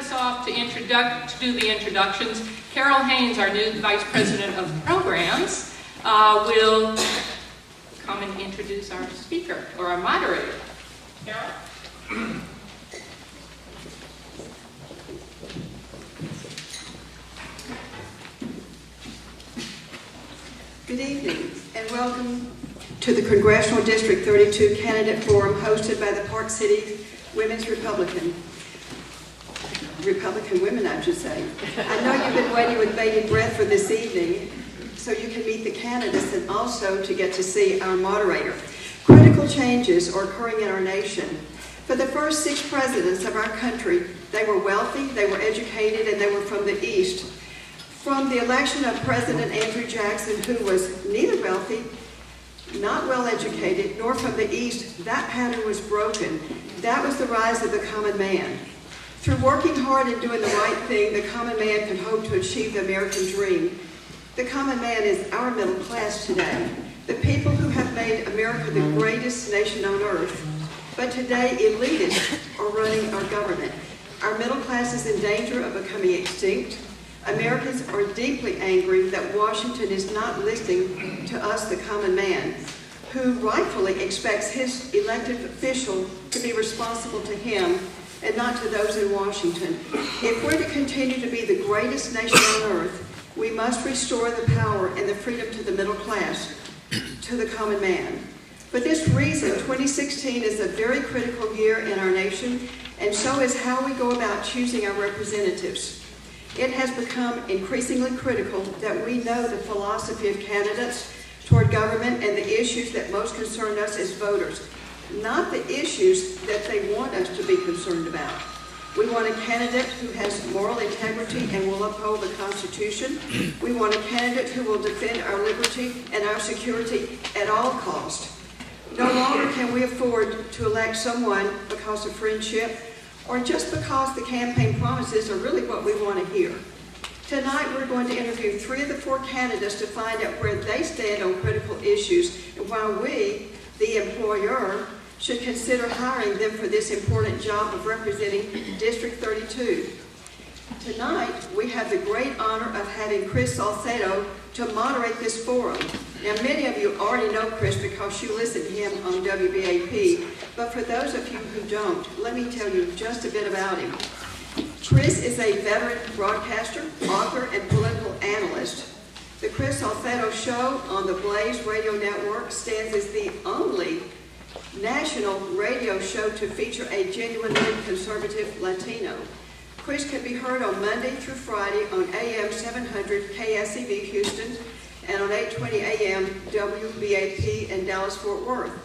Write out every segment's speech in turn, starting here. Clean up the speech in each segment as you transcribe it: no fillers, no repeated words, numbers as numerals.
us off to do the introductions. Carol Haynes, our new Vice President of Programs, will come and introduce our speaker, or our moderator. Carol? Good evening, and welcome to the Congressional District 32 Candidate Forum hosted by the Park City Women's Republican women, I should say. I know you've been waiting with bated breath for this evening so you can meet the candidates and also to get to see our moderator. Critical changes are occurring in our nation. For the first 6 presidents of our country, they were wealthy, they were educated, and they were from the East. From the election of President Andrew Jackson, who was neither wealthy, not well educated, nor from the East, that pattern was broken. That was the rise of the common man. Through working hard and doing the right thing, the common man can hope to achieve the American dream. The common man is our middle class today, the people who have made America the greatest nation on earth. But today, elitists are running our government. Our middle class is in danger of becoming extinct. Americans are deeply angry that Washington is not listening to us, the common man, who rightfully expects his elected official to be responsible to him and not to those in Washington. If we're to continue to be the greatest nation on earth, we must restore the power and the freedom to the middle class, to the common man. For this reason, 2016 is a very critical year in our nation, and so is how we go about choosing our representatives. It has become increasingly critical that we know the philosophy of candidates toward government and the issues that most concern us as voters, not the issues that they want us to be concerned about. We want a candidate who has moral integrity and will uphold the Constitution. We want a candidate who will defend our liberty and our security at all costs. No longer can we afford to elect someone because of friendship or just because the campaign promises are really what we want to hear. Tonight we're going to interview 3 of the 4 candidates to find out where they stand on critical issues and why we, the employer, should consider hiring them for this important job of representing District 32. Tonight we have the great honor of having Chris Salcedo to moderate this forum. Now, many of you already know Chris because you listen to him on WBAP, but for those of you who don't, let me tell you just a bit about him. Chris is a veteran broadcaster, author, and political analyst. The Chris Salcedo Show on the Blaze Radio Network stands as the only national radio show to feature a genuinely conservative Latino. Chris can be heard on Monday through Friday on AM 700 KSEV Houston and on 820 AM WBAP in Dallas-Fort Worth.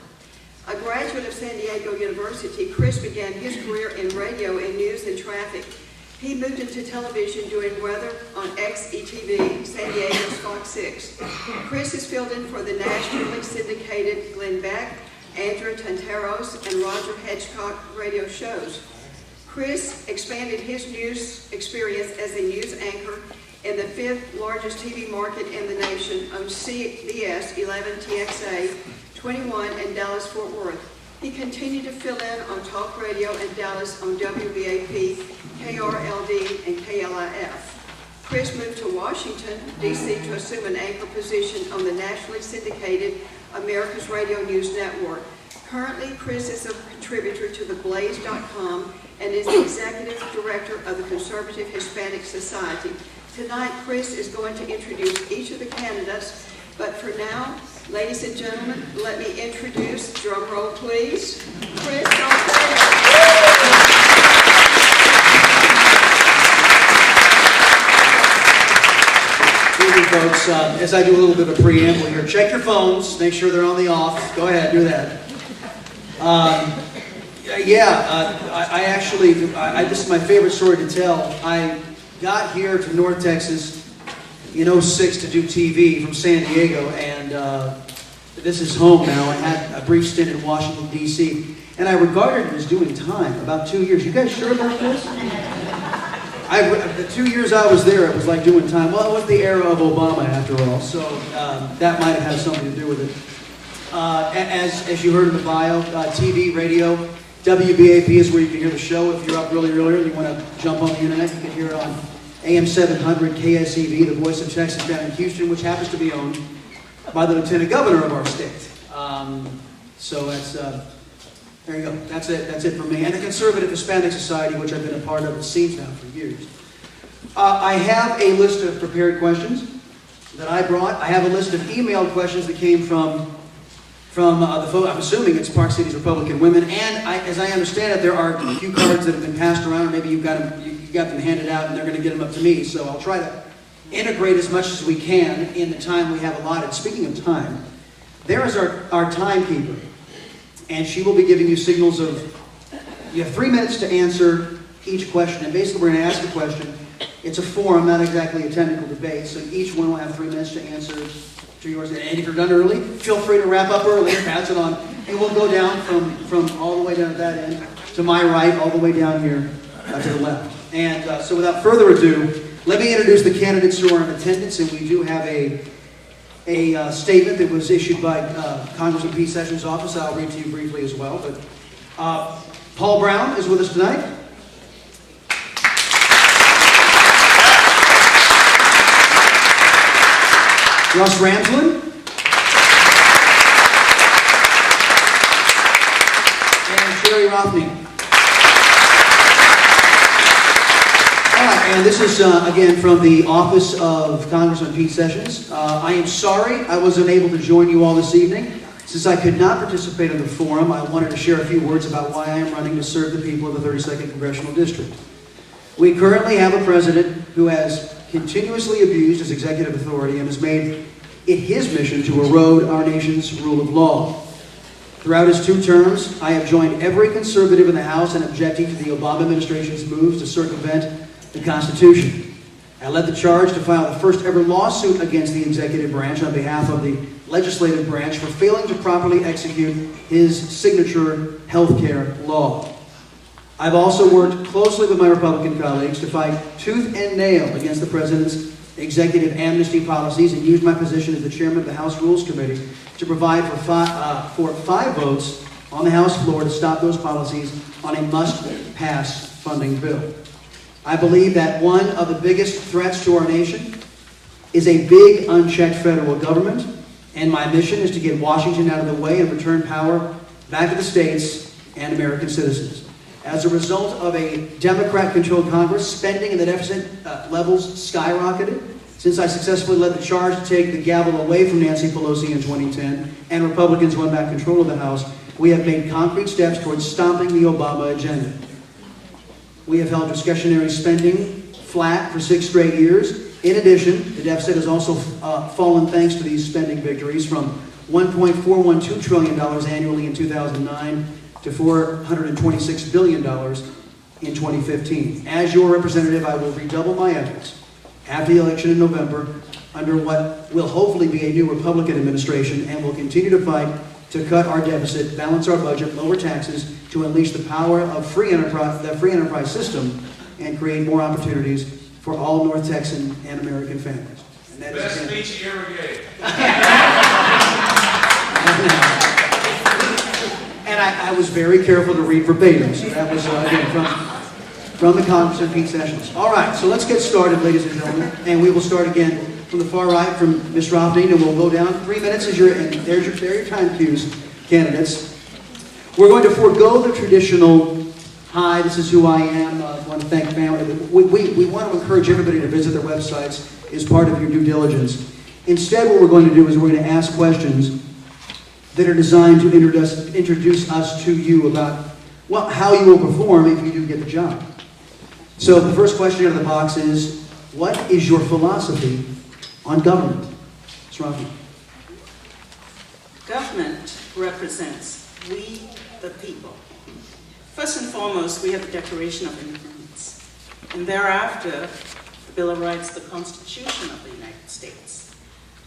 A graduate of San Diego University, Chris began his career in radio and news and traffic. He moved into television doing weather on XETV, San Diego's Fox 6. Chris is filled in for the nationally syndicated Glenn Beck, Andrew Tanteros, and Roger Hedgecock radio shows. Chris expanded his news experience as a news anchor in the 5th largest TV market in the nation on CBS 11 TXA 21 in Dallas-Fort Worth. He continued to fill in on talk radio in Dallas on WBAP, KRLD, and KLIF. Chris moved to Washington, D.C. to assume an anchor position on the nationally syndicated America's Radio News Network. Currently, Chris is a contributor to theblaze.com and is the executive director of the Conservative Hispanic Society. Tonight, Chris is going to introduce each of the candidates, but for now, ladies and gentlemen, let me introduce, drum roll please, Chris Salcedo. Good evening, folks. As I do a little bit of preamble here, check your phones, make sure they're on the off. Go ahead, do that. This is my favorite story to tell. I got here to North Texas in '06 to do TV from San Diego, and this is home now. I had a brief stint in Washington, D.C., and I regarded it as doing time, about 2 years. You guys sure about this? The 2 years I was there, it was like doing time. Well, it was the era of Obama, after all, so that might have had something to do with it. As you heard in the bio, TV, radio, WBAP is where you can hear the show. If you're up really early and you want to jump on the internet, you can hear it on AM 700 KSEV, the voice of Texas down in Houston, which happens to be owned by the Lieutenant Governor of our state. So that's, there you go. That's it for me. And the Conservative Hispanic Society, which I've been a part of, it seems now for years. I have a list of prepared questions that I brought. I have a list of emailed questions that came from the folks. I'm assuming it's Park City's Republican women. And as I understand it, there are a few cards that have been passed around. Or maybe you got them handed out and they're going to get them up to me. So I'll try to integrate as much as we can in the time we have allotted. Speaking of time, there is our timekeeper. And she will be giving you signals of, you have 3 minutes to answer each question. And basically we're going to ask a question. It's a forum, not exactly a technical debate. So each one will have 3 minutes to answer to yours. And if you're done early, feel free to wrap up early and pass it on. And we'll go down from all the way down at that end to my right, all the way down here to the left. And so without further ado, let me introduce the candidates who are in attendance. And we do have a statement that was issued by Congressman Pete Sessions' office. I'll read to you briefly as well. But Paul Brown is with us tonight. Russ Ramsland. And Cherie Roughneen. And this is, again, from the office of Congressman Pete Sessions. I am sorry I was unable to join you all this evening. Since I could not participate in the forum, I wanted to share a few words about why I am running to serve the people of the 32nd Congressional District. We currently have a president who has continuously abused his executive authority and has made it his mission to erode our nation's rule of law. Throughout his 2 terms, I have joined every conservative in the House in objecting to the Obama administration's moves to circumvent the Constitution. I led the charge to file the first ever lawsuit against the executive branch on behalf of the legislative branch for failing to properly execute his signature health care law. I've also worked closely with my Republican colleagues to fight tooth and nail against the president's executive amnesty policies and used my position as the chairman of the House Rules Committee to provide for 5 votes on the House floor to stop those policies on a must-pass funding bill. I believe that one of the biggest threats to our nation is a big, unchecked federal government, and my mission is to get Washington out of the way and return power back to the states and American citizens. As a result of a Democrat-controlled Congress, spending and the deficit levels skyrocketed. Since I successfully led the charge to take the gavel away from Nancy Pelosi in 2010, and Republicans won back control of the House, we have made concrete steps towards stopping the Obama agenda. We have held discretionary spending flat for 6 straight years. In addition, the deficit has also fallen thanks to these spending victories from $1.412 trillion annually in 2009 to $426 billion in 2015. As your representative, I will redouble my efforts after the election in November under what will hopefully be a new Republican administration, and will continue to fight to cut our deficit, balance our budget, lower taxes, to unleash the power of the free enterprise system, and create more opportunities for all North Texan and American families. And that Best speech you ever gave. And I was very careful to read verbatim, so that was, again, from the Congressman Pete Sessions. All right, so let's get started, ladies and gentlemen, and we will start again from the far right, from Ms. Roughneen, and we'll go down. 3 minutes is and there are your time cues, candidates. We're going to forego the traditional, hi, this is who I am, I want to thank family. We want to encourage everybody to visit their websites as part of your due diligence. Instead, what we're going to do is we're going to ask questions that are designed to introduce us to you about how you will perform if you do get the job. So the first question out of the box is, what is your philosophy on government? Ms. Roughneen. Government represents we, the people. First and foremost, we have the Declaration of Independence. And thereafter, the Bill of Rights, the Constitution of the United States.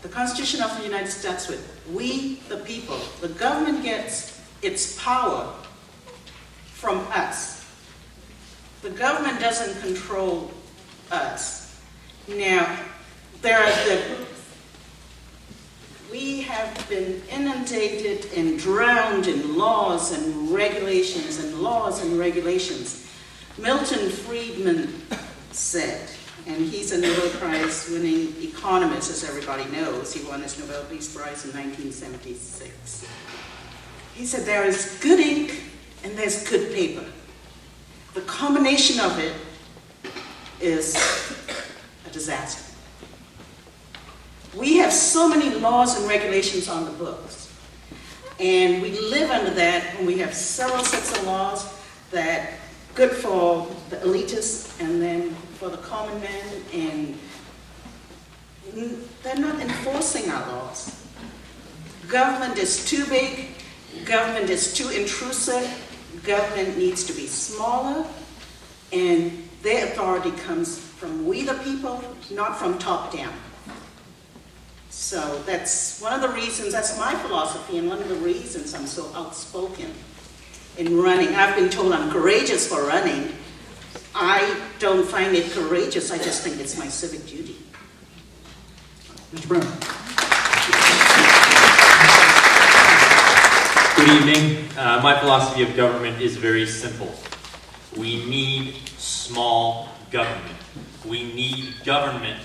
The Constitution of the United States starts with we, the people. The government gets its power from us. The government doesn't control us. Now, there are We have been inundated and drowned in laws and regulations and laws and regulations. Milton Friedman said, and he's a Nobel Prize-winning economist, as everybody knows. He won his Nobel Peace Prize in 1976. He said, there is good ink and there's good paper. The combination of it is a disaster. We have so many laws and regulations on the books, and we live under that when we have several sets of laws that good for the elitists and then for the common man, and they're not enforcing our laws. Government is too big, government is too intrusive, government needs to be smaller, and their authority comes from we the people, not from top down. So that's one of the reasons, that's my philosophy, and one of the reasons I'm so outspoken in running. I've been told I'm courageous for running. I don't find it courageous, I just think it's my civic duty. Mr. Brown. Good evening. My philosophy of government is very simple. We need small government. We need government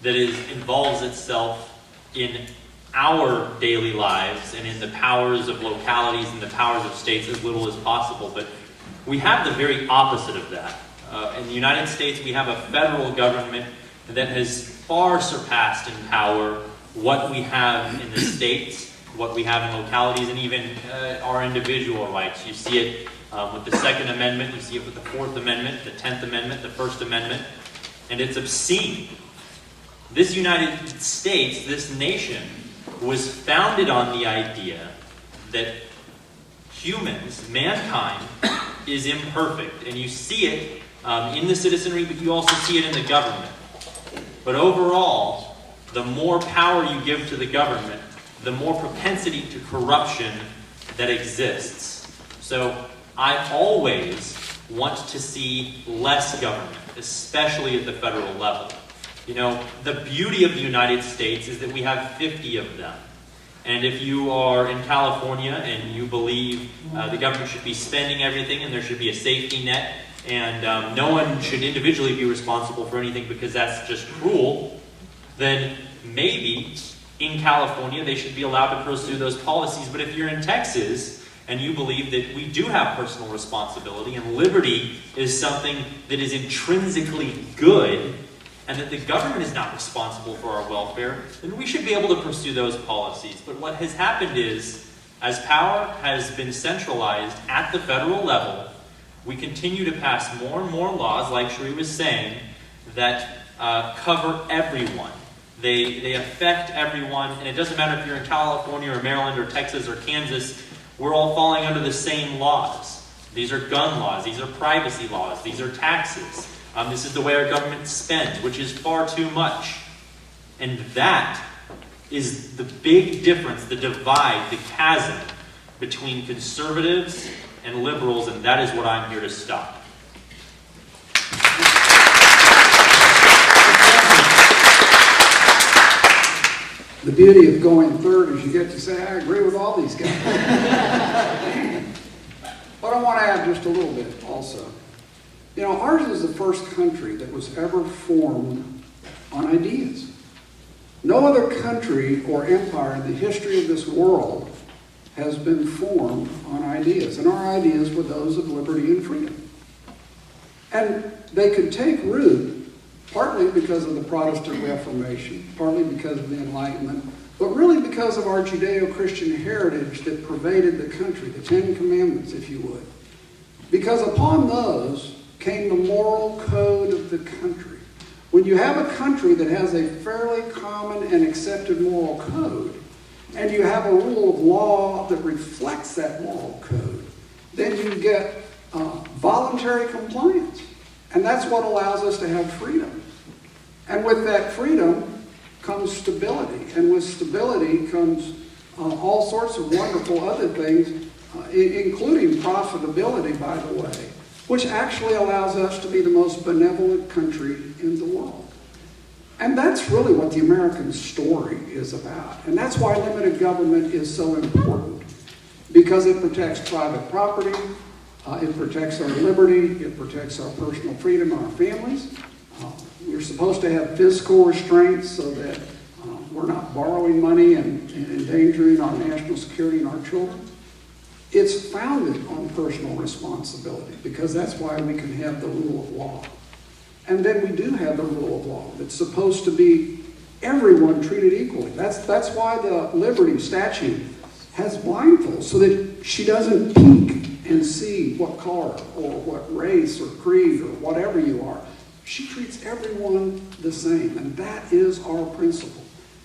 that involves itself in our daily lives and in the powers of localities and the powers of states as little as possible. But we have the very opposite of that. In the United States, we have a federal government that has far surpassed in power what we have in the states, what we have in localities, and even our individual rights. You see it with the Second Amendment, you see it with the Fourth Amendment, the 10th Amendment, the First Amendment, and it's obscene. This United States, this nation, was founded on the idea that humans, mankind, is imperfect. And you see it in the citizenry, but you also see it in the government. But overall, the more power you give to the government, the more propensity to corruption that exists. So I always want to see less government, especially at the federal level. You know, the beauty of the United States is that we have 50 of them. And if you are in California and you believe the government should be spending everything and there should be a safety net and no one should individually be responsible for anything because that's just cruel, then maybe in California they should be allowed to pursue those policies. But if you're in Texas and you believe that we do have personal responsibility and liberty is something that is intrinsically good, and that the government is not responsible for our welfare, then we should be able to pursue those policies. But what has happened is, as power has been centralized at the federal level, we continue to pass more and more laws, like Cherie was saying, that cover everyone. They affect everyone, and it doesn't matter if you're in California or Maryland or Texas or Kansas, we're all falling under the same laws. These are gun laws, these are privacy laws, these are taxes. This is the way our government spends, which is far too much. And that is the big difference, the divide, the chasm between conservatives and liberals, and that is what I'm here to stop. The beauty of going third is you get to say, I agree with all these guys. But I want to add just a little bit also. You know, ours is the first country that was ever formed on ideas. No other country or empire in the history of this world has been formed on ideas. And our ideas were those of liberty and freedom. And they could take root partly because of the Protestant Reformation, partly because of the Enlightenment, but really because of our Judeo-Christian heritage that pervaded the country, the Ten Commandments, if you would. Because upon those came the moral code of the country. When you have a country that has a fairly common and accepted moral code, and you have a rule of law that reflects that moral code, then you get voluntary compliance. And that's what allows us to have freedom. And with that freedom comes stability. And with stability comes all sorts of wonderful other things, including profitability, by the way, which actually allows us to be the most benevolent country in the world. And that's really what the American story is about. And that's why limited government is so important, because it protects private property, it protects our liberty, it protects our personal freedom, our families. We're supposed to have fiscal restraints so that we're not borrowing money and endangering our national security and our children. It's founded on personal responsibility, because that's why we can have the rule of law. And then we do have the rule of law. It's supposed to be everyone treated equally. That's why the Liberty statute has blindfolds, so that she doesn't peek and see what color or what race or creed or whatever you are. She treats everyone the same, and that is our principle.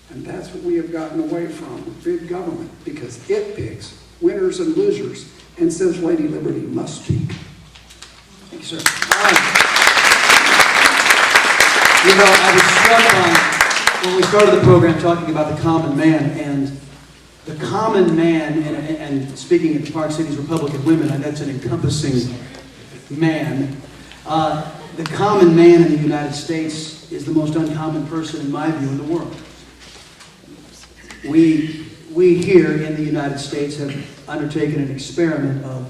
And that's what we have gotten away from with big government, because it picks winners and losers and says Lady Liberty must speak. Thank you, sir. All right. You know, I was struck by, when we started the program, talking about the common man, and the common man, and speaking at Park City's Republican Women, that's an encompassing man. The common man in the United States is the most uncommon person, in my view, in the world. We here in the United States have undertaken an experiment of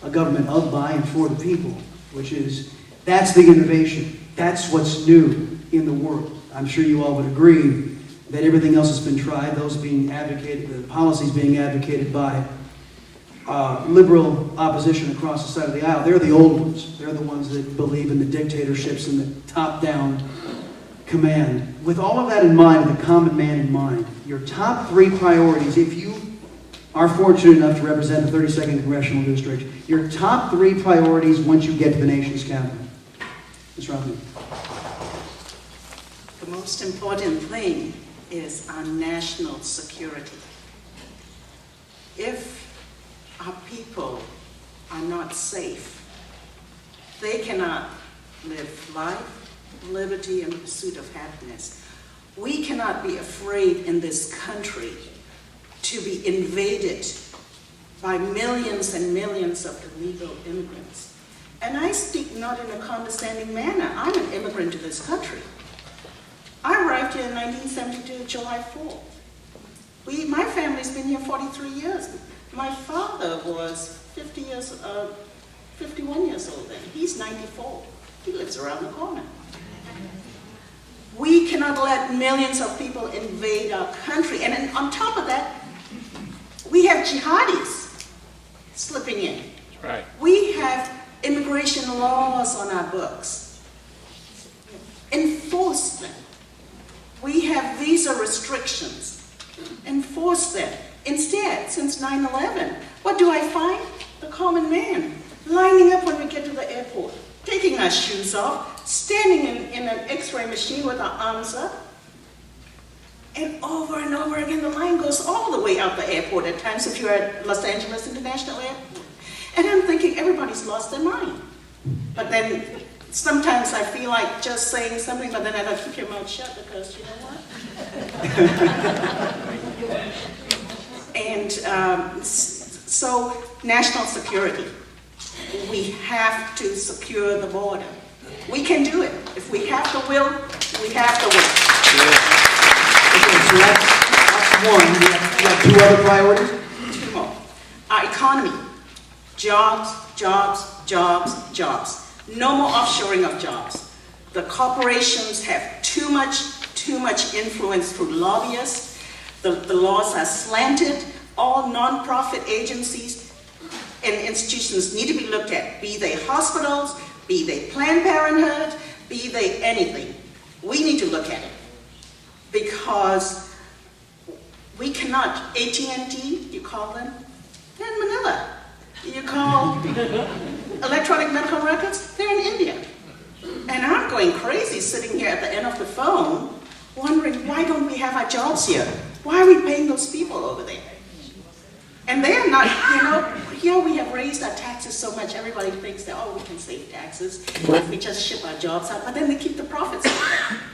a government of, by, and for the people, that's the innovation. That's what's new in the world. I'm sure you all would agree that everything else has been tried, those being advocated, the policies being advocated by liberal opposition across the side of the aisle. They're the old ones. They're the ones that believe in the dictatorships and the top-down command. With all of that in mind, the common man in mind, your top 3 priorities, if you are fortunate enough to represent the 32nd Congressional District, your top 3 priorities once you get to the nation's capital. Ms. Roughneen. The most important thing is our national security. If our people are not safe, they cannot live life, liberty, and pursuit of happiness. We cannot be afraid in this country to be invaded by millions and millions of illegal immigrants. And I speak not in a condescending manner. I'm an immigrant to this country. I arrived here in 1972, July 4th. My family's been here 43 years. My father was 51 years old then. He's 94. He lives around the corner. We cannot let millions of people invade our country. And then on top of that, we have jihadis slipping in. That's right. We have immigration laws on our books. Enforce them. We have visa restrictions. Enforce them. Instead, since 9/11, what do I find? The common man lining up when we get to the airport, taking our shoes off, standing in an x-ray machine with our arms up, and over again, the line goes all the way out the airport at times if you're at Los Angeles International Airport. And I'm thinking everybody's lost their mind. But then sometimes I feel like just saying something, but then I gotta keep your mouth shut because you know what? And so national security. We have to secure the border. We can do it. If we have the will, we have the will. Okay, so that's one. You have 2 other priorities? 2 more. Our economy. Jobs, jobs, jobs, jobs. No more offshoring of jobs. The corporations have too much influence through lobbyists. The laws are slanted. All nonprofit agencies and institutions need to be looked at, be they hospitals, be they Planned Parenthood, be they anything. We need to look at it because we cannot, AT&T, you call them, they're in Manila. You call electronic medical records, they're in India. And I'm going crazy sitting here at the end of the phone wondering, why don't we have our jobs here? Why are we paying those people over there? And they're not, here we have raised our taxes so much, everybody thinks that, oh, we can save taxes if we just ship our jobs out, but then they keep the profits.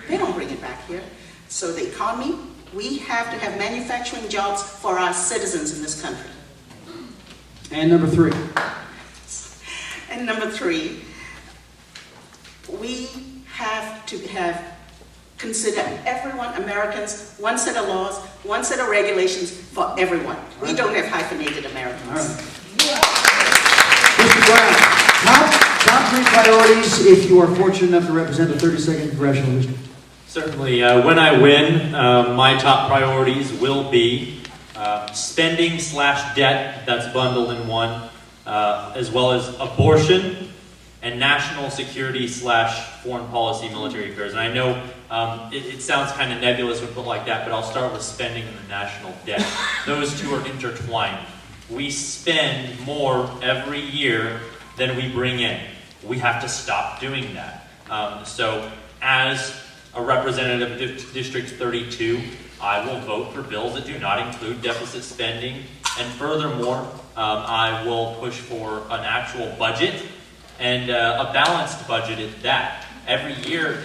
They don't bring it back here. So the economy, we have to have manufacturing jobs for our citizens in this country. And number 3. And number 3, we have to have consider everyone, Americans, one set of laws, one set of regulations for everyone. We don't have hyphenated Americans. All right. Mr. Brown, top three priorities if you are fortunate enough to represent the 32nd Congressional District. Certainly, when I win, my top priorities will be spending/debt, that's bundled in one, as well as abortion and national security/foreign policy military affairs. And I know it sounds kind of nebulous when put like that, but I'll start with spending and the national debt. Those two are intertwined. We spend more every year than we bring in. We have to stop doing that. So as a representative of District 32, I will vote for bills that do not include deficit spending. And furthermore, I will push for an actual budget and a balanced budget at that. Every year,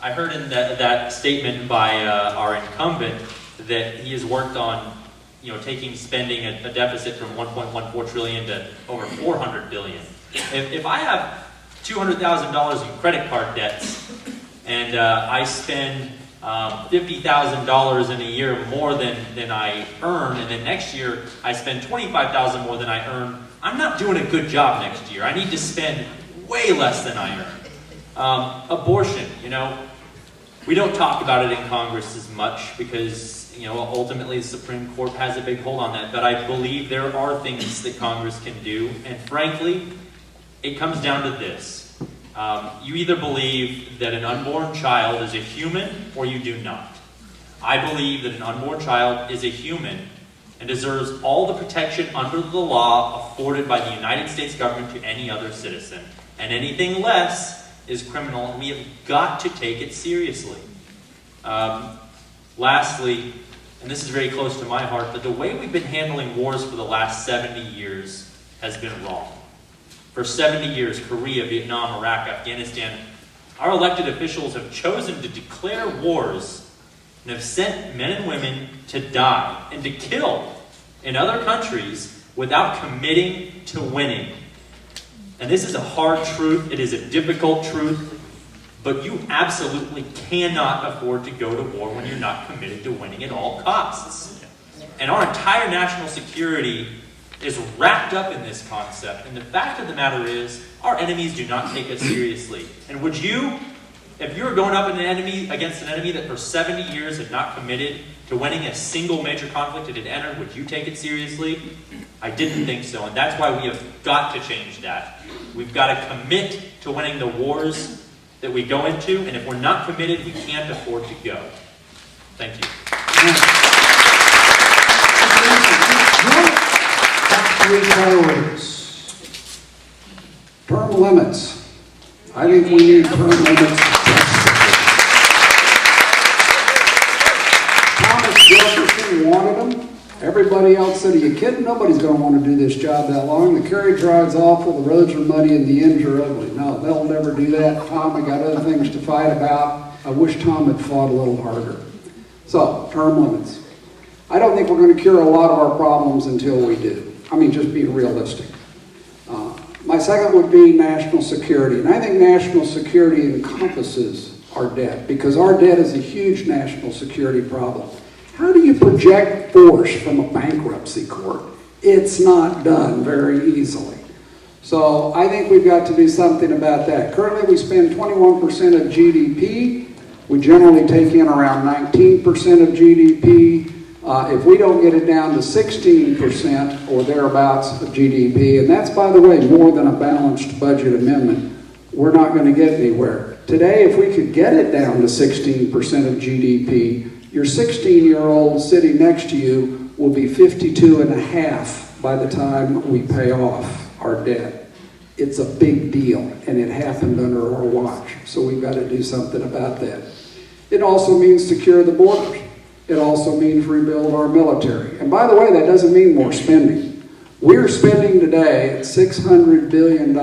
I heard in that statement by our incumbent that he has worked on taking spending a deficit from 1.14 trillion to over 400 billion. If I have $200,000 in credit card debts and I spend $50,000 in a year more than I earn, and then next year I spend $25,000 more than I earn, I'm not doing a good job next year. I need to spend way less than I earn. Abortion, we don't talk about it in Congress as much because ultimately the Supreme Court has a big hold on that, but I believe there are things that Congress can do, and frankly, it comes down to this. You either believe that an unborn child is a human or you do not. I believe that an unborn child is a human and deserves all the protection under the law afforded by the United States government to any other citizen. And anything less is criminal, and we have got to take it seriously. Lastly, and this is very close to my heart, but the way we've been handling wars for the last 70 years has been wrong. For 70 years, Korea, Vietnam, Iraq, Afghanistan, our elected officials have chosen to declare wars and have sent men and women to die and to kill in other countries without committing to winning. And this is a hard truth. It is a difficult truth. But you absolutely cannot afford to go to war when you're not committed to winning at all costs. And our entire national security is wrapped up in this concept. And the fact of the matter is, our enemies do not take us seriously. And would you, if you were going up against an enemy that for 70 years had not committed to winning a single major conflict it had entered, would you take it seriously? I didn't think so. And that's why we have got to change that. We've got to commit to winning the wars that we go into, and if we're not committed, we can't afford to go. Thank you. Top three priorities. Term limits. I think we need term limits. Thomas Jefferson wanted them. Everybody else said, are you kidding? Nobody's going to want to do this job that long. The carriage ride's awful, the roads are muddy, and the ends are ugly. No, they'll never do that. Tom, I got other things to fight about. I wish Tom had fought a little harder. So, term limits. I don't think we're going to cure a lot of our problems until we do. I mean, just being realistic. My second would be national security. And I think national security encompasses our debt, because our debt is a huge national security problem. How do you project force from a bankruptcy court? It's not done very easily. So I think we've got to do something about that. Currently we spend 21% of GDP. We generally take in around 19% of GDP. If we don't get it down to 16% or thereabouts of GDP, and that's, by the way, more than a balanced budget amendment, we're not going to get anywhere. Today, if we could get it down to 16% of GDP, your 16-year-old sitting next to you will be 52 and a half by the time we pay off our debt. It's a big deal, and it happened under our watch, so we've got to do something about that. It also means secure the borders. It also means rebuild our military. And by the way, that doesn't mean more spending. We're spending today at $600 billion,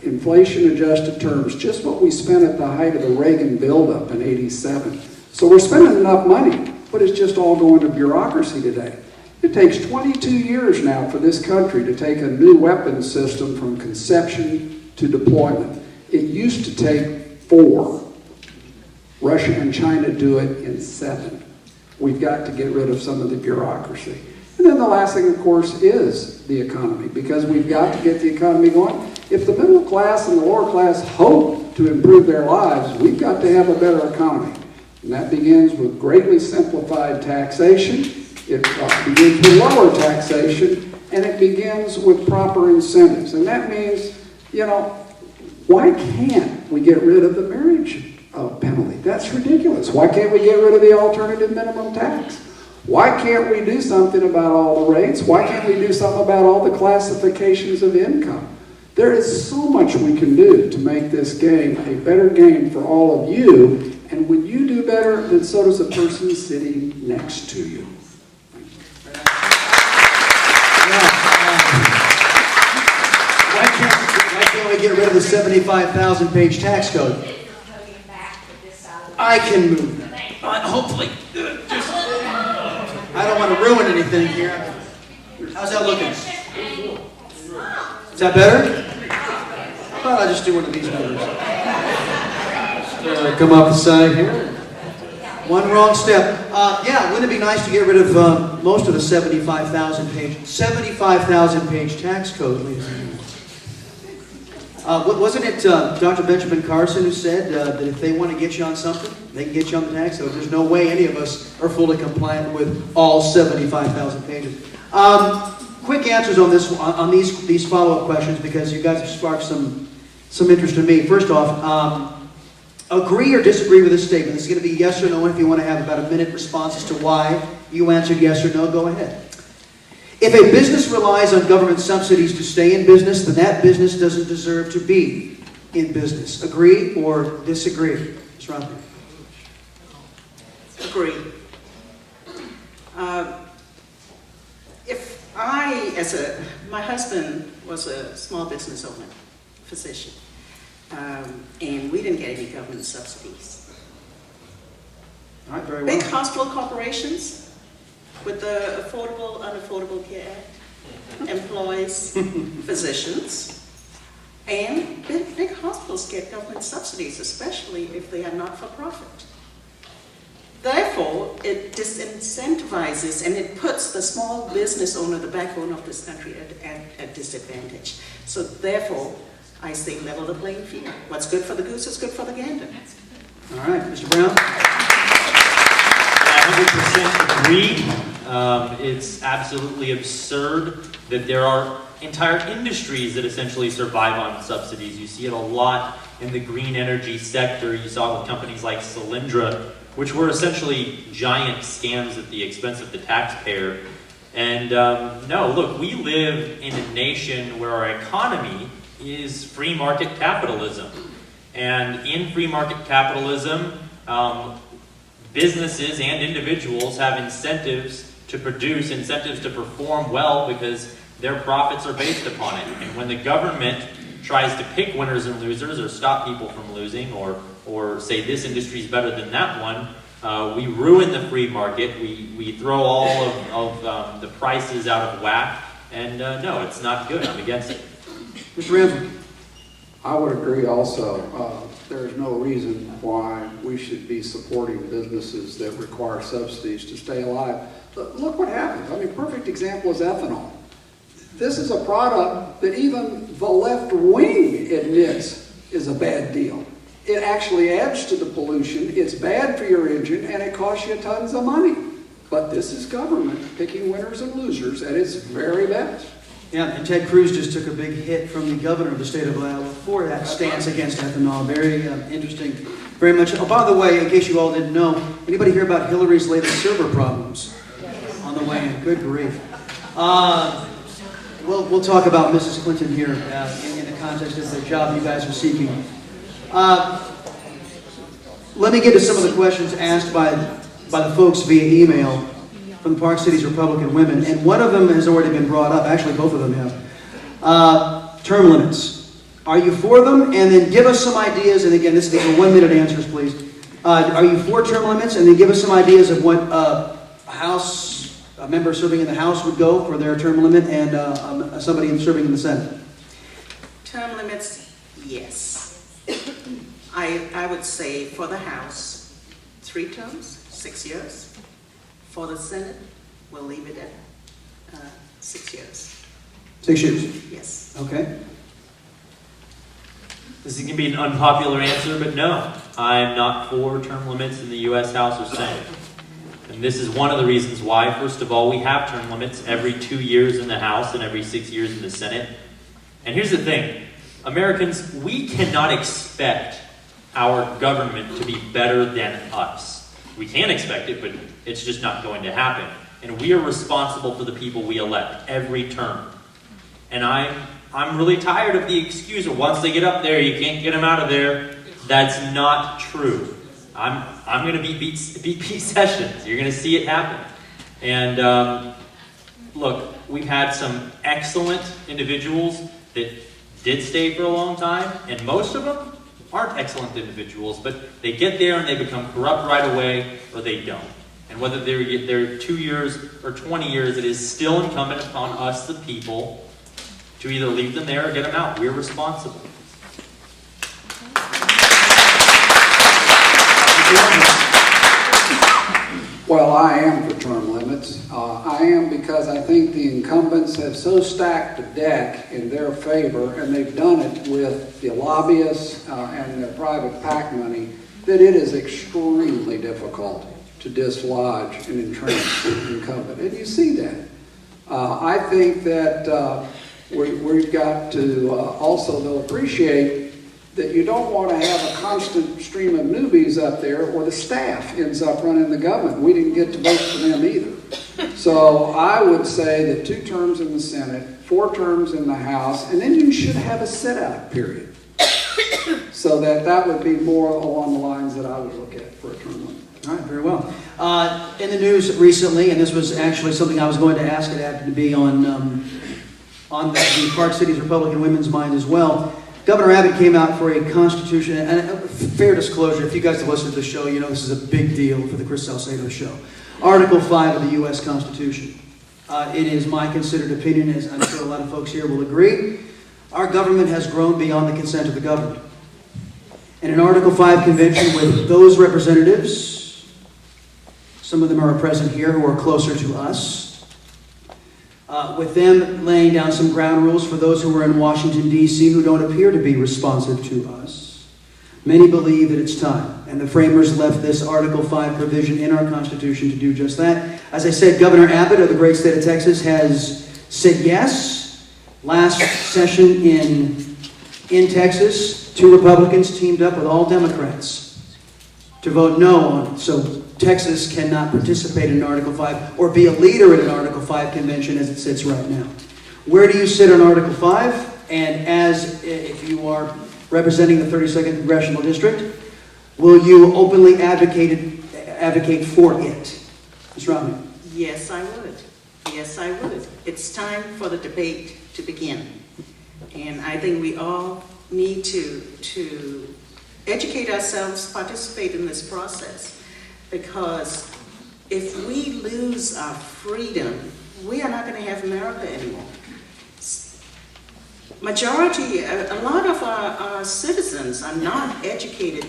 inflation-adjusted terms, just what we spent at the height of the Reagan buildup in '87. So we're spending enough money, but it's just all going to bureaucracy today. It takes 22 years now for this country to take a new weapons system from conception to deployment. It used to take 4. Russia and China do it in 7. We've got to get rid of some of the bureaucracy. And then the last thing, of course, is the economy, because we've got to get the economy going. If the middle class and the lower class hope to improve their lives, we've got to have a better economy. And that begins with greatly simplified taxation. It begins with lower taxation, and it begins with proper incentives. And that means, you know, why can't we get rid of the marriage penalty? That's ridiculous. Why can't we get rid of the alternative minimum tax? Why can't we do something about all the rates? Why can't we do something about all the classifications of income? There is so much we can do to make this game a better game for all of you. And when you do better, then so does the person sitting next to you. Why can't we get rid of the 75,000-page tax code? I can move that. Hopefully. I don't want to ruin anything here. How's that looking? Is that better? How about I just do one of these numbers? Come up the side here. One wrong step. Yeah, wouldn't it be nice to get rid of most of the 75,000-page tax code, ladies and gentlemen? Wasn't it Dr. Benjamin Carson who said that if they want to get you on something, they can get you on the tax code? There's no way any of us are fully compliant with all 75,000 pages. Quick answers on this, on these follow-up questions, because you guys have sparked some interest in me. First off, agree or disagree with this statement. This is going to be yes or no, and if you want to have about a minute response as to why you answered yes or no, go ahead. If a business relies on government subsidies to stay in business, then that business doesn't deserve to be in business. Agree or disagree? Ms. Roughneen. Agree. My husband was a small business owner, physician, and we didn't get any government subsidies. All right, very well. Big hospital corporations with the Affordable Unaffordable Care Act employs physicians, and big hospitals get government subsidies, especially if they are not-for-profit. Therefore, it disincentivizes and it puts the small business owner, the backbone of this country, at disadvantage. So therefore, I say level the playing field. What's good for the goose is good for the gander. All right, Mr. Brown? I 100% agree. It's absolutely absurd that there are entire industries that essentially survive on subsidies. You see it a lot in the green energy sector. You saw it with companies like Solyndra, which were essentially giant scams at the expense of the taxpayer. And no, look, we live in a nation where our economy is free market capitalism. And in free market capitalism, businesses and individuals have incentives to produce, incentives to perform well, because their profits are based upon it. And when the government tries to pick winners and losers or stop people from losing, or say this industry is better than that one, we ruin the free market. We throw all of the prices out of whack, and no, it's not good. I'm against it. Mr. Ramsland. I would agree also. There is no reason why we should be supporting businesses that require subsidies to stay alive. But look what happens. I mean, perfect example is ethanol. This is a product that even the left wing admits is a bad deal. It actually adds to the pollution, it's bad for your engine, and it costs you tons of money. But this is government picking winners and losers at its very best. Yeah, and Ted Cruz just took a big hit from the governor of the state of Iowa for that stance against ethanol. Very interesting. Very much. Oh, by the way, in case you all didn't know, anybody hear about Hillary's latest server problems on the way in? Good grief. We'll talk about Mrs. Clinton here in the context of the job you guys are seeking. Let me get to some of the questions asked by the folks via email from the Park Cities Republican women, and one of them has already been brought up. Actually, both of them have. Term limits. Are you for them? And then give us some ideas, and again, these are 1-minute answers, please. Are you for term limits? And then give us some ideas of what a member serving in the House would go for their term limit, and somebody serving in the Senate. Term limits, yes. I would say for the House, 3 terms, 6 years. For the Senate, we'll leave it at 6 years. 6 years. Yes. Okay. This is going to be an unpopular answer, but no, I'm not for term limits in the U.S. House or Senate. And this is one of the reasons why, first of all, we have term limits every 2 years in the House and every 6 years in the Senate. And here's the thing. Americans, we cannot expect our government to be better than us. We can expect it, but it's just not going to happen. And we are responsible for the people we elect every term. And I'm really tired of the excuse of once they get up there, you can't get them out of there. That's not true. I'm going to beat Pete Sessions. You're going to see it happen. And look, we've had some excellent individuals that did stay for a long time, and most of them aren't excellent individuals, but they get there and they become corrupt right away, or they don't. And whether they're 2 years or 20 years, it is still incumbent upon us, the people, to either leave them there or get them out. We're responsible. Well, I am for term limits. I am because I think the incumbents have so stacked the deck in their favor, and they've done it with the lobbyists and their private PAC money, that it is extremely difficult to dislodge an entrenched incumbent. And you see that. I think that we've got to also, though, appreciate that you don't want to have a constant stream of newbies up there, or the staff ends up running the government. We didn't get to vote for them either. So I would say that 2 terms in the Senate, 4 terms in the House, and then you should have a sit-out period. So that would be more along the lines that I would look at for a term limit. All right, very well. In the news recently, and this was actually something I was going to ask, it happened to be on the Park Cities Republican Women's mind as well. Governor Abbott came out for a constitution, and fair disclosure, if you guys have listened to the show, you know this is a big deal for the Chris Salcedo show. Article 5 of the U.S. Constitution. It is my considered opinion, as I'm sure a lot of folks here will agree, our government has grown beyond the consent of the governed. And an Article 5 convention with those representatives, some of them are present here who are closer to us, with them laying down some ground rules for those who are in Washington, D.C., who don't appear to be responsive to us. Many believe that it's time, and the framers left this Article 5 provision in our Constitution to do just that. As I said, Governor Abbott of the great state of Texas has said yes. Last session in Texas, 2 Republicans teamed up with all Democrats to vote no on it. So Texas cannot participate in Article 5 or be a leader in an Article 5 convention as it sits right now. Where do you sit on Article 5? And if you are representing the 32nd Congressional District, will you openly advocate for it? Ms. Roughneen. Yes, I would. Yes, I would. It's time for the debate to begin. And I think we all need to educate ourselves, participate in this process. Because if we lose our freedom, we are not going to have America anymore. A lot of our citizens are not educated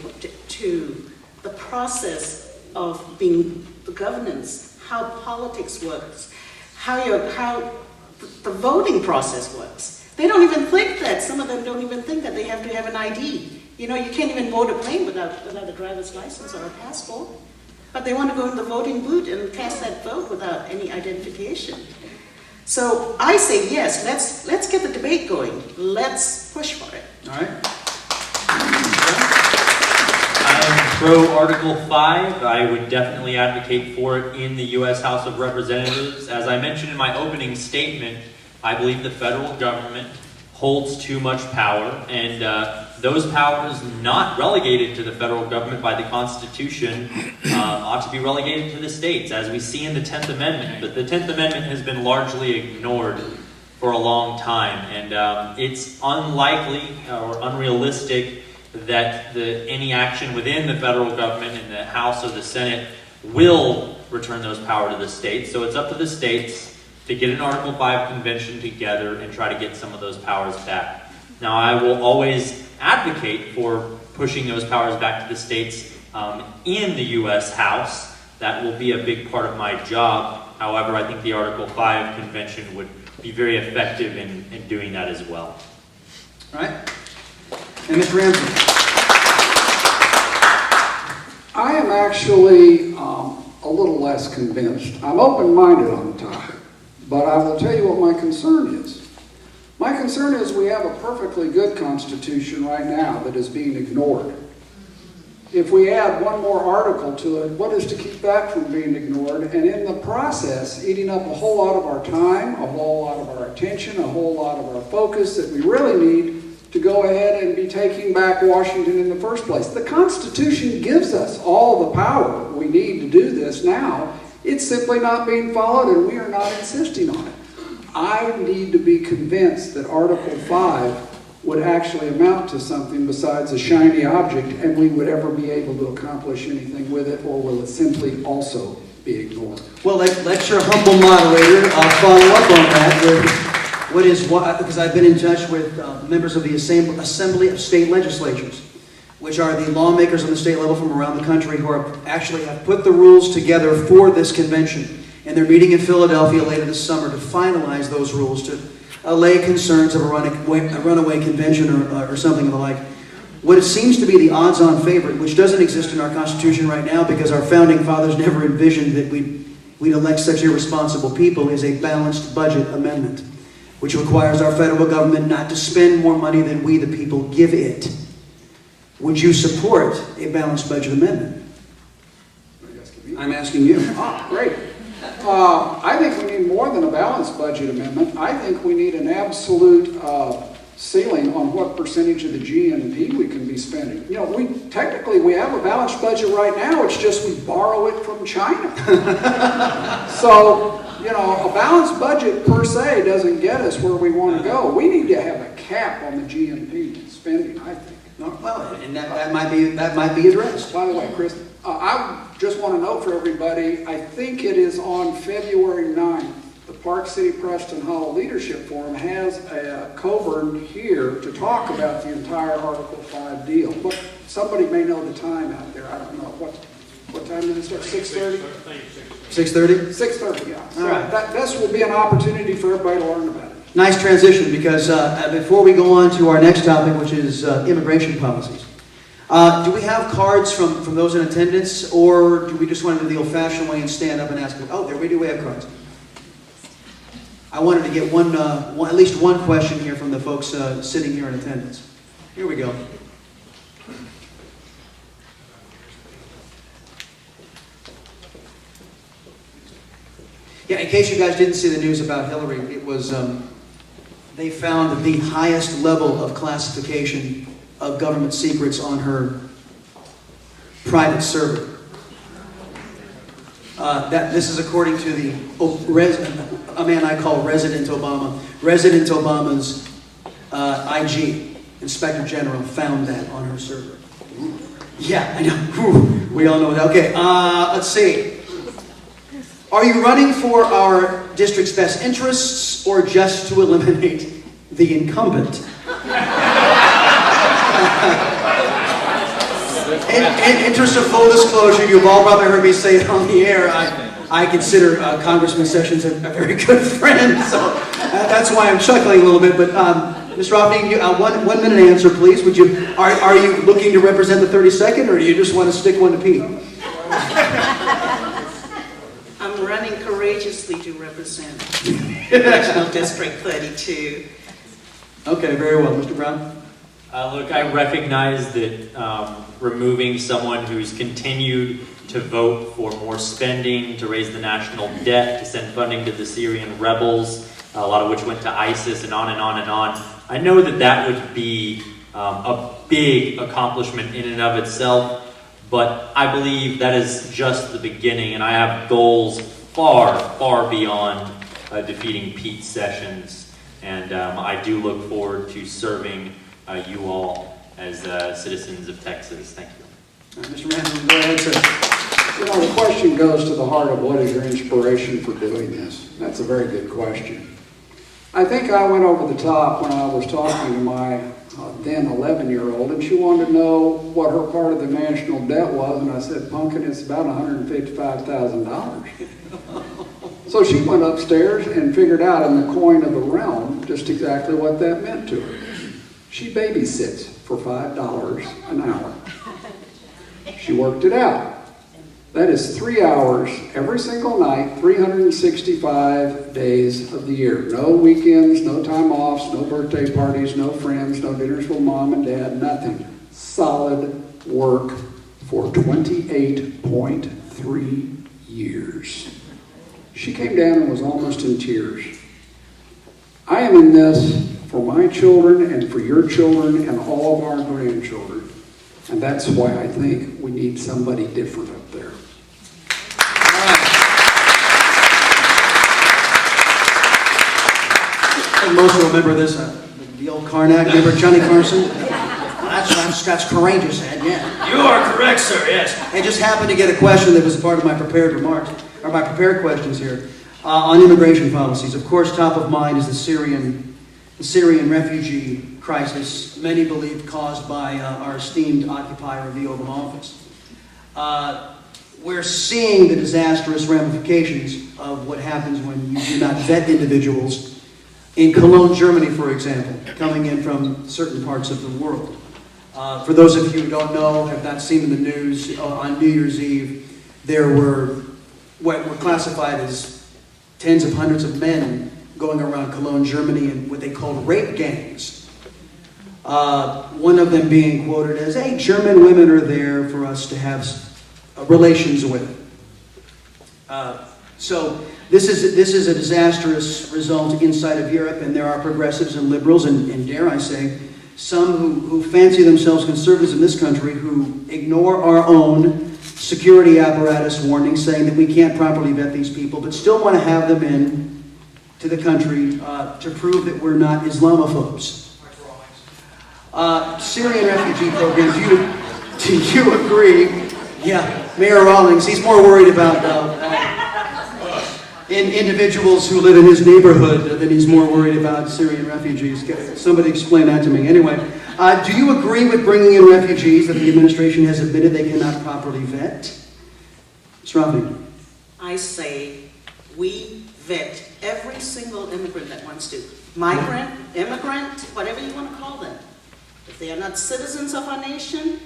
to the process of being the governance, how politics works, how the voting process works. They don't even think that. Some of them don't even think that they have to have an ID. You know, you can't even board a plane without a driver's license or a passport. But they want to go in the voting booth and cast that vote without any identification. So I say yes, let's get the debate going. Let's push for it. All right. I am pro Article 5. I would definitely advocate for it in the U.S. House of Representatives. As I mentioned in my opening statement, I believe the federal government holds too much power, and those powers not relegated to the federal government by the Constitution ought to be relegated to the states, as we see in the 10th Amendment. But the 10th Amendment has been largely ignored for a long time, and it's unlikely or unrealistic that any action within the federal government in the House or the Senate will return those powers to the states. So it's up to the states to get an Article 5 convention together and try to get some of those powers back. Now, I will always advocate for pushing those powers back to the states in the U.S. House. That will be a big part of my job. However, I think the Article 5 convention would be very effective in doing that as well. All right. And Mr. Ramsland. I am actually a little less convinced. I'm open-minded on the topic, but I will tell you what my concern is. My concern is we have a perfectly good Constitution right now that is being ignored. If we add one more article to it, what is to keep that from being ignored? And in the process, eating up a whole lot of our time, a whole lot of our attention, a whole lot of our focus that we really need to go ahead and be taking back Washington in the first place. The Constitution gives us all the power we need to do this now. It's simply not being followed, and we are not insisting on it. I need to be convinced that Article 5 would actually amount to something besides a shiny object, and we would ever be able to accomplish anything with it, or will it simply also be ignored? Well, let your humble moderator follow up on that with because I've been in touch with members of the Assembly of State Legislatures, which are the lawmakers on the state level from around the country who are actually have put the rules together for this convention. And they're meeting in Philadelphia later this summer to finalize those rules, to allay concerns of a runaway convention or something of the like. What it seems to be the odds-on favorite, which doesn't exist in our Constitution right now because our founding fathers never envisioned that we'd elect such irresponsible people, is a balanced budget amendment, which requires our federal government not to spend more money than we, the people, give it. Would you support a balanced budget amendment? I'm asking you. Ah, great. I think we need more than a balanced budget amendment. I think we need an absolute ceiling on what percentage of the GNP we can be spending. You know, technically we have a balanced budget right now. It's just we borrow it from China. So, you know, a balanced budget per se doesn't get us where we want to go. We need to have a cap on the GNP spending, I think. Well, and that might be addressed. By the way, Chris, I just want to note for everybody, I think it is on February 9th, the Park City Preston Hall Leadership Forum has a Coburn here to talk about the entire Article 5 deal. But somebody may know the time out there. I don't know. What time did it start? 6:30? 6:30? 6:30, yeah. So all right. This will be an opportunity for everybody to learn about it. Nice transition, because before we go on to our next topic, which is immigration policies, do we have cards from those in attendance, or do we just want to do the old-fashioned way and stand up and ask them? Oh, there we do. We have cards. I wanted to get at least one question here from the folks sitting here in attendance. Here we go. Yeah, in case you guys didn't see the news about Hillary, it was they found the highest level of classification of government secrets on her private server. This is according to a man I call Resident Obama. Resident Obama's IG, Inspector General, found that on her server. Yeah, I know. We all know that. Okay, let's see. Are you running for our district's best interests, or just to eliminate the incumbent? In interest of full disclosure, you've all probably heard me say it on the air. I consider Congressman Sessions a very good friend, so that's why I'm chuckling a little bit. But Ms. Roughneen, 1 minute answer, please. Are you looking to represent the 32nd, or do you just want to stick one to Pete? I'm running courageously to represent Congressional District 32. Okay, very well. Mr. Brown? Look, I recognize that removing someone who's continued to vote for more spending, to raise the national debt, to send funding to the Syrian rebels, a lot of which went to ISIS, and on and on and on. I know that would be a big accomplishment in and of itself, but I believe that is just the beginning, and I have goals far, far beyond defeating Pete Sessions, and I do look forward to serving you all as citizens of Texas. Thank you. Mr. Ramsland, go ahead, sir. You know, the question goes to the heart of what is your inspiration for doing this. That's a very good question. I think I went over the top when I was talking to my then 11-year-old, and she wanted to know what her part of the national debt was, and I said, "Pumpkin, it's about $155,000. So she went upstairs and figured out in the coin of the realm just exactly what that meant to her. She babysits for $5 an hour. She worked it out. That is 3 hours every single night, 365 days of the year. No weekends, no time offs, no birthday parties, no friends, no dinners with mom and dad, nothing. Solid work for 28.3 years. She came down and was almost in tears. I am in this for my children and for your children and all of our grandchildren. And that's why I think we need somebody different up there. Most will remember this, the old Karnak. Remember Johnny Carson? That's courageous, Ed, yeah. You are correct, sir, yes. I just happened to get a question that was a part of my prepared remarks, or my prepared questions here, on immigration policies. Of course, top of mind is the Syrian refugee crisis, many believe caused by our esteemed occupier of the Oval Office. We're seeing the disastrous ramifications of what happens when you do not vet individuals in Cologne, Germany, for example, coming in from certain parts of the world. For those of you who don't know, have not seen in the news, on New Year's Eve, there were what were classified as tens of hundreds of men going around Cologne, Germany, in what they called rape gangs. One of them being quoted as, "Hey, German women are there for us to have relations with." So this is a disastrous result inside of Europe, and there are progressives and liberals, and dare I say, some who fancy themselves conservatives in this country who ignore our own security apparatus warnings saying that we can't properly vet these people, but still want to have them in to the country to prove that we're not Islamophobes. Syrian refugee program, do you agree? Yeah, Mayor Rawlings, he's more worried about individuals who live in his neighborhood than he's more worried about Syrian refugees. Somebody explain that to me. Anyway, do you agree with bringing in refugees that the administration has admitted they cannot properly vet? Ms. Roughneen. I say we vet every single immigrant that wants to. Migrant, immigrant, whatever you want to call them. If they are not citizens of our nation,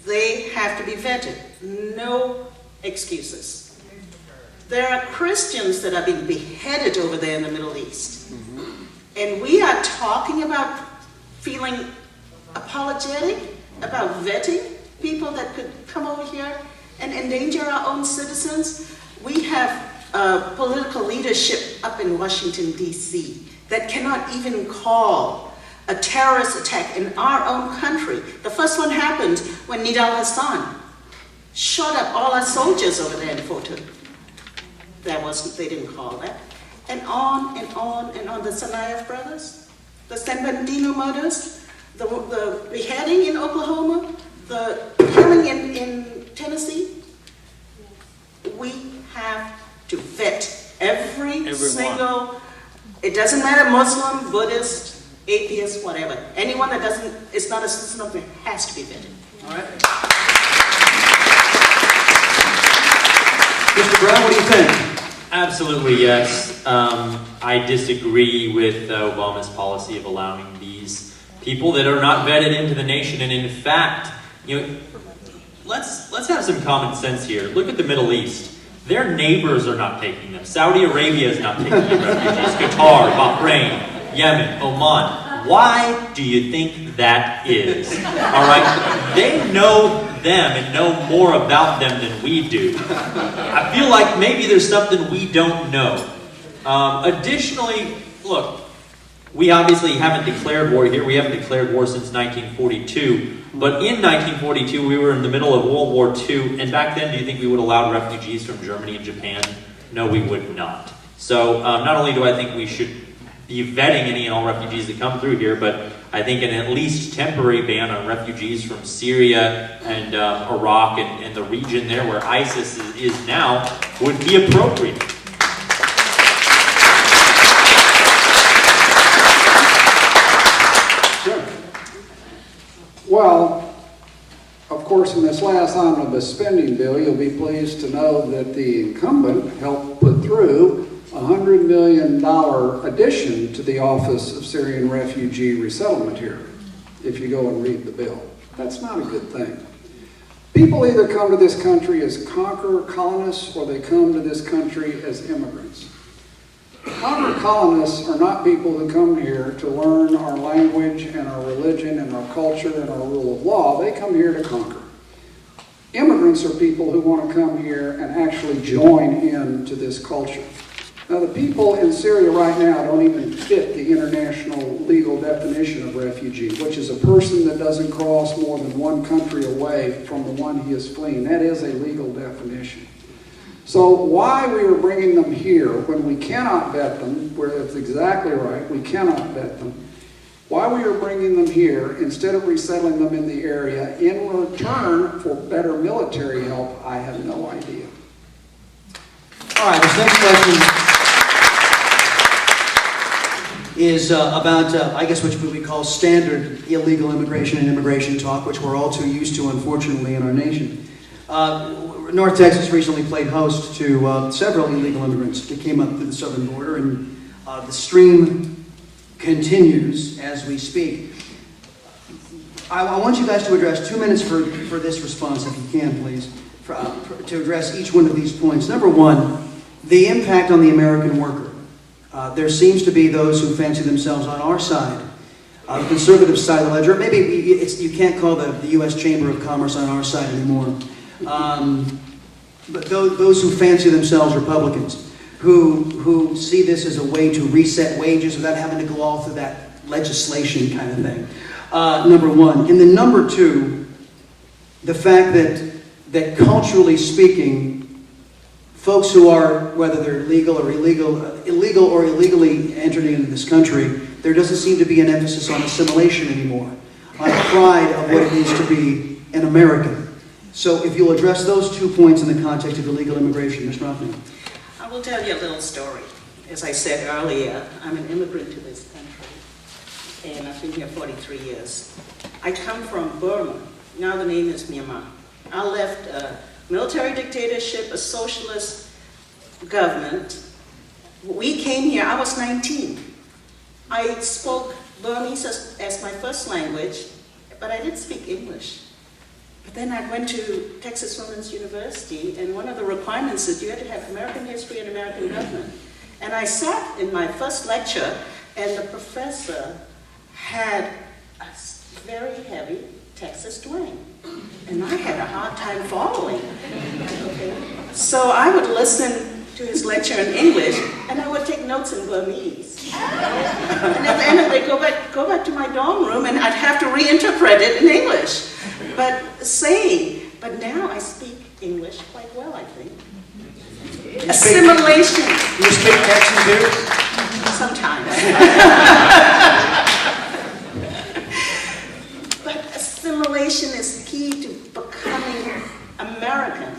they have to be vetted. No excuses. There are Christians that are being beheaded over there in the Middle East. And we are talking about feeling apologetic about vetting people that could come over here and endanger our own citizens. We have political leadership up in Washington, D.C. that cannot even call a terrorist attack in our own country. The first one happened when Nidal Hassan shot up all our soldiers over there in Fort Hood. They didn't call that. And on and on and on. The Tsarnaev brothers, the San Bernardino murders, the beheading in Oklahoma, the killing in Tennessee. We have to vet every single, it doesn't matter, Muslim, Buddhist, atheist, whatever. Anyone that is not a citizen of it has to be vetted. All right. Mr. Brown, what do you think? Absolutely, yes. I disagree with Obama's policy of allowing these people that are not vetted into the nation. And in fact, let's have some common sense here. Look at the Middle East. Their neighbors are not taking them. Saudi Arabia is not taking the refugees. Qatar, Bahrain, Yemen, Oman. Why do you think that is? All right? They know them and know more about them than we do. I feel like maybe there's something we don't know. Additionally, look, we obviously haven't declared war here. We haven't declared war since 1942. But in 1942, we were in the middle of World War II. And back then, do you think we would allow refugees from Germany and Japan? No, we would not. So not only do I think we should be vetting any and all refugees that come through here, but I think an at least temporary ban on refugees from Syria and Iraq and the region there where ISIS is now would be appropriate. Sure. Well, of course, in this last omnibus spending bill, you'll be pleased to know that the incumbent helped put through a $100 million addition to the Office of Syrian Refugee Resettlement here, if you go and read the bill. That's not a good thing. People either come to this country as conqueror colonists or they come to this country as immigrants. Conqueror colonists are not people who come here to learn our language and our religion and our culture and our rule of law. They come here to conquer. Immigrants are people who want to come here and actually join in to this culture. Now, the people in Syria right now don't even fit the international legal definition of refugee, which is a person that doesn't cross more than one country away from the one he is fleeing. That is a legal definition. So why we are bringing them here when we cannot vet them, where it's exactly right, we cannot vet them, why we are bringing them here instead of resettling them in the area in return for better military help, I have no idea. All right, this next question is about, I guess, what we call standard illegal immigration and immigration talk, which we're all too used to, unfortunately, in our nation. North Texas recently played host to several illegal immigrants that came up through the southern border, and the stream continues as we speak. I want you guys to address 2 minutes for this response, if you can, please, to address each one of these points. Number one, the impact on the American worker. There seems to be those who fancy themselves on our side, the conservative side of the ledger. Maybe you can't call the U.S. Chamber of Commerce on our side anymore. But those who fancy themselves Republicans, who see this as a way to reset wages without having to go all through that legislation kind of thing. Number one. And then number two, the fact that culturally speaking, folks who are, whether they're illegal or illegally entered into this country, there doesn't seem to be an emphasis on assimilation anymore, on pride of what it is to be an American. So if you'll address those 2 points in the context of illegal immigration, Ms. Roughneen. I will tell you a little story. As I said earlier, I'm an immigrant to this country, and I've been here 43 years. I come from Burma. Now the name is Myanmar. I left a military dictatorship, a socialist government. We came here, I was 19. I spoke Burmese as my first language, but I didn't speak English. But then I went to Texas Women's University, and one of the requirements is you had to have American history and American government. And I sat in my first lecture, and the professor had a very heavy Texas twang. And I had a hard time following. Okay. So I would listen to his lecture in English, and I would take notes in Burmese. And at the end of it, go back to my dorm room, and I'd have to reinterpret it in English. But now I speak English quite well, I think. Assimilation. You speak Texan too? Sometimes. But assimilation is key to becoming American.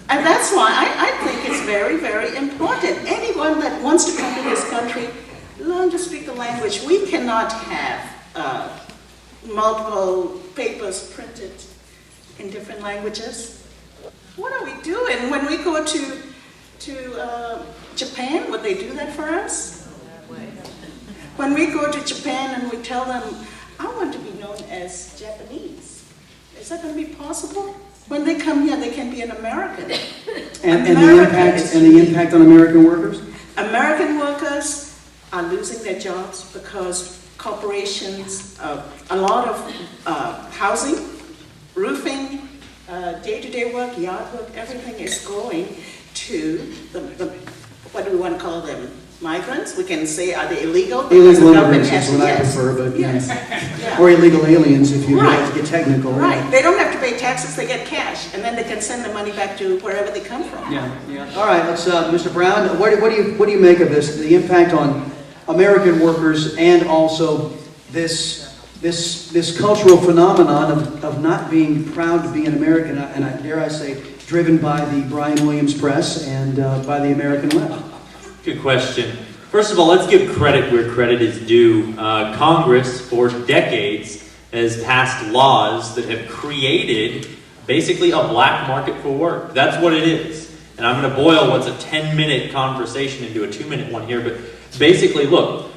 And that's why I think it's very, very important. Anyone that wants to come to this country, learn to speak the language. We cannot have multiple papers printed in different languages. What are we doing? When we go to Japan, would they do that for us? When we go to Japan and we tell them, I want to be known as Japanese, is that going to be possible? When they come here, they can be an American. And the impact on American workers? American workers are losing their jobs because corporations, a lot of housing, roofing, day-to-day work, yard work, everything is going to the what do we want to call them? Migrants? We can say, are they illegal? Illegal immigrants is what I prefer, but yes. Yeah. Or illegal aliens if you like to get technical. Right. They don't have to pay taxes, they get cash, and then they can send the money back to wherever they come from. Yeah. All right, let's, Mr. Brown, what do you make of this, the impact on American workers and also this cultural phenomenon of not being proud to be an American, and I dare I say, driven by the Brian Williams press and by the American left? Good question. First of all, let's give credit where credit is due. Congress, for decades, has passed laws that have created basically a black market for work. That's what it is. And I'm going to boil what's a 10-minute conversation into a 2-minute one here, but basically, look,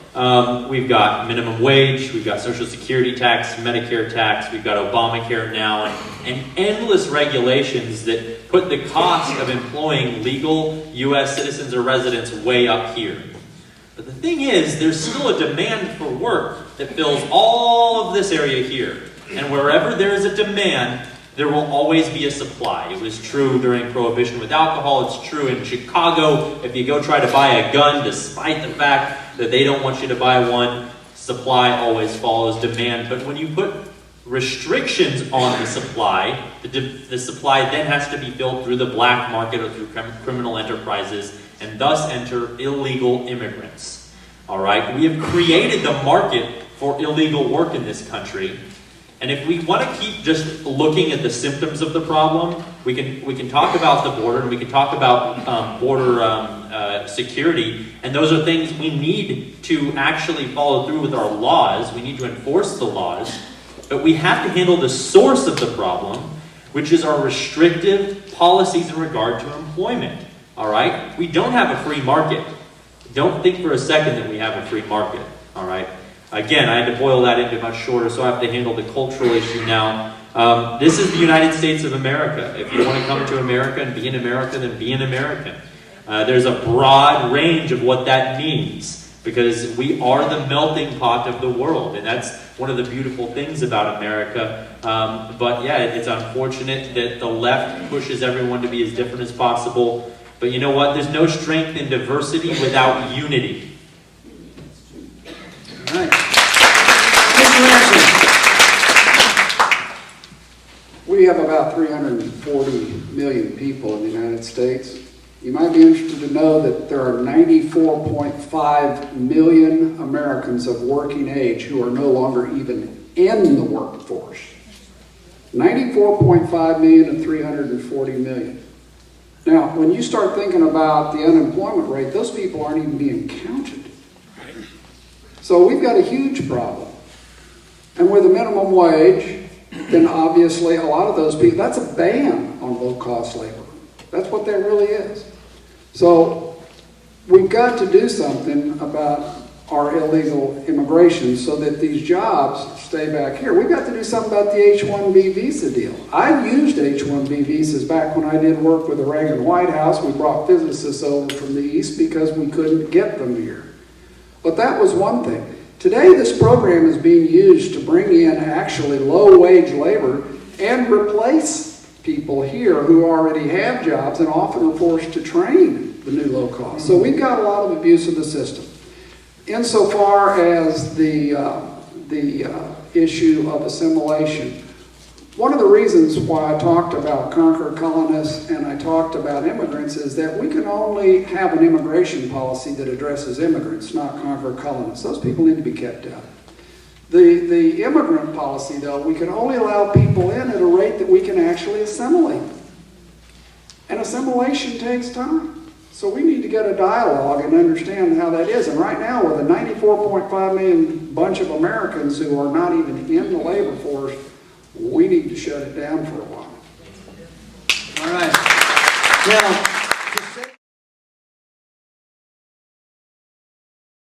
we've got minimum wage, we've got Social Security tax, Medicare tax, we've got Obamacare now, and endless regulations that put the cost of employing legal U.S. citizens or residents way up here. But the thing is, there's still a demand for work that fills all of this area here. And wherever there is a demand, there will always be a supply. It was true during Prohibition with alcohol. It's true in Chicago. If you go try to buy a gun, despite the fact that they don't want you to buy one, supply always follows demand. But when you put restrictions on the supply, the supply then has to be filled through the black market or through criminal enterprises, and thus enter illegal immigrants. All right? We have created the market for illegal work in this country. And if we want to keep just looking at the symptoms of the problem, we can talk about the border, and we can talk about border security, and those are things we need to actually follow through with our laws. We need to enforce the laws, but we have to handle the source of the problem, which is our restrictive policies in regard to employment. All right? We don't have a free market. Don't think for a second that we have a free market. All right? Again, I had to boil that into much shorter, so I have to handle the cultural issue now. This is the United States of America. If you want to come to America and be an American, then be an American. There's a broad range of what that means, because we are the melting pot of the world, and that's one of the beautiful things about America. But yeah, it's unfortunate that the left pushes everyone to be as different as possible. But you know what? There's no strength in diversity without unity. All right. Mr. Ramsland. We have about 340 million people in the United States. You might be interested to know that there are 94.5 million Americans of working age who are no longer even in the workforce. 94.5 million and 340 million. Now, when you start thinking about the unemployment rate, those people aren't even being counted. So we've got a huge problem. And with a minimum wage, then obviously a lot of those people, that's a ban on low-cost labor. That's what that really is. So we've got to do something about our illegal immigration so that these jobs stay back here. We've got to do something about the H-1B visa deal. I've used H-1B visas back when I did work with the Reagan White House. We brought physicists over from the East because we couldn't get them here. But that was one thing. Today, this program is being used to bring in actually low-wage labor and replace people here who already have jobs and often are forced to train the new low cost. So we've got a lot of abuse of the system. Insofar as the issue of assimilation, one of the reasons why I talked about conquer colonists and I talked about immigrants is that we can only have an immigration policy that addresses immigrants, not conquer colonists. Those people need to be kept out. The immigrant policy, though, we can only allow people in at a rate that we can actually assimilate them. And assimilation takes time. So we need to get a dialogue and understand how that is. And right now, with a 94.5 million bunch of Americans who are not even in the labor force, we need to shut it down for a while. All right. Now,